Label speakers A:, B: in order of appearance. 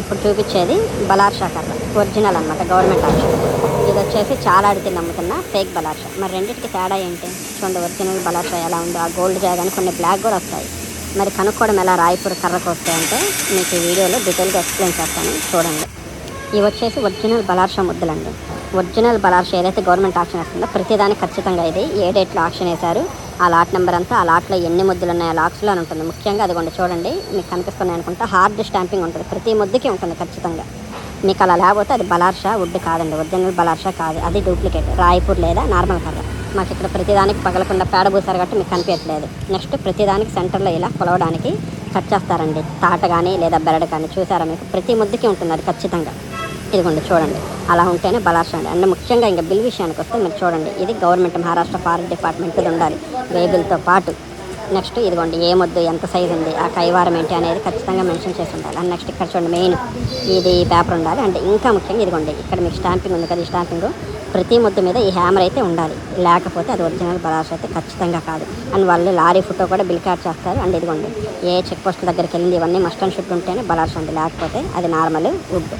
A: ఇప్పుడు చూపించేది బలార్షా కర్ర, ఒరిజినల్ అనమాట, గవర్నమెంట్ ఆప్షన్. ఇది వచ్చేసి చాలా అడితే నమ్ముతున్న ఫేక్ బలార్షా. మరి రెండింటికి తేడా ఏంటి చూడండి. ఒరిజినల్ బలార్షా ఎలా ఉందో ఆ గోల్డ్ జాగాని కొన్ని బ్లాక్ కూడా వస్తాయి. మరి కనుక్కోవడం ఎలా రాయపూర్ కర్రకు వస్తాయంటే మీకు ఈ వీడియోలో డీటెయిల్గా ఎక్స్ప్లెయిన్ చేస్తాను చూడండి. ఇవి వచ్చేసి ఒరిజినల్ బలార్షా ముద్దలండి. ఒరిజినల్ బలార్షా ఏదైతే గవర్నమెంట్ ఆప్షన్ వస్తుందో ప్రతిదానికి ఖచ్చితంగా ఇది ఏ డేట్లో ఆప్షన్ వేశారు, ఆ లాట్ నెంబర్ అంతా, ఆ లాట్లో ఎన్ని ముద్దులు ఉన్నాయో లాక్స్లో అని ఉంటుంది. ముఖ్యంగా అదిగోండి చూడండి, మీకు కనిపిస్తున్నాయి అనుకుంటా, హార్డ్ స్టాంపింగ్ ఉంటుంది, ప్రతి ముద్దుకి ఉంటుంది ఖచ్చితంగా. మీకు అలా లేకపోతే అది బలార్షా వుడ్ కాదండి, ఒరిజినల్ బలార్షా కాదు, అది డూప్లికేట్ రాయపూర్ లేదా నార్మల్ కర్ర. మాకు ఇక్కడ ప్రతిదానికి పగలకుండా పేడ పూసారు కాబట్టి మీకు కనిపించట్లేదు. నెక్స్ట్ ప్రతిదానికి సెంటర్లో ఇలా కొలవడానికి కట్ చేస్తారండి, తాట కానీ లేదా బెరడు కానీ. చూసారా మీకు ప్రతి ముద్దుకి ఉంటుంది అది ఖచ్చితంగా. ఇదిగోండి చూడండి, అలా ఉంటేనే బలార్షా అండి. అండ్ ముఖ్యంగా ఇంకా బిల్ విషయానికి వస్తే మీరు చూడండి, ఇది గవర్నమెంట్ మహారాష్ట్ర ఫారెస్ట్ డిపార్ట్మెంట్ది ఉండాలి వేబిల్తో పాటు. నెక్స్ట్ ఇదిగోండి ఏ ముద్దు ఎంత సైజు ఉంది, ఆ కైవారం ఏంటి అనేది ఖచ్చితంగా మెన్షన్ చేసి ఉండాలి. అండ్ నెక్స్ట్ ఇక్కడ చూడండి మెయిన్ ఇది పేపర్ ఉండాలి. అండ్ ఇంకా ముఖ్యంగా ఇదిగోండి ఇక్కడ మీకు స్టాంపింగ్ ఉంది కదా, ఈ స్టాంపింగ్ ప్రతి ముద్దు మీద ఈ హ్యామర్ అయితే ఉండాలి, లేకపోతే అది ఒరిజినల్ బలార్షా అయితే ఖచ్చితంగా కాదు. అండ్ వాళ్ళు లారీ ఫోటో కూడా బిల్ కార్డ్ చేస్తారు. అండ్ ఇదిగోండి ఏ చెక్ పోస్టుల దగ్గరికి వెళ్ళింది ఇవన్నీ మస్ట్ అండ్ షుడ్ ఉంటేనే బలార్షా అండి, లేకపోతే అది నార్మల్ వుడ్.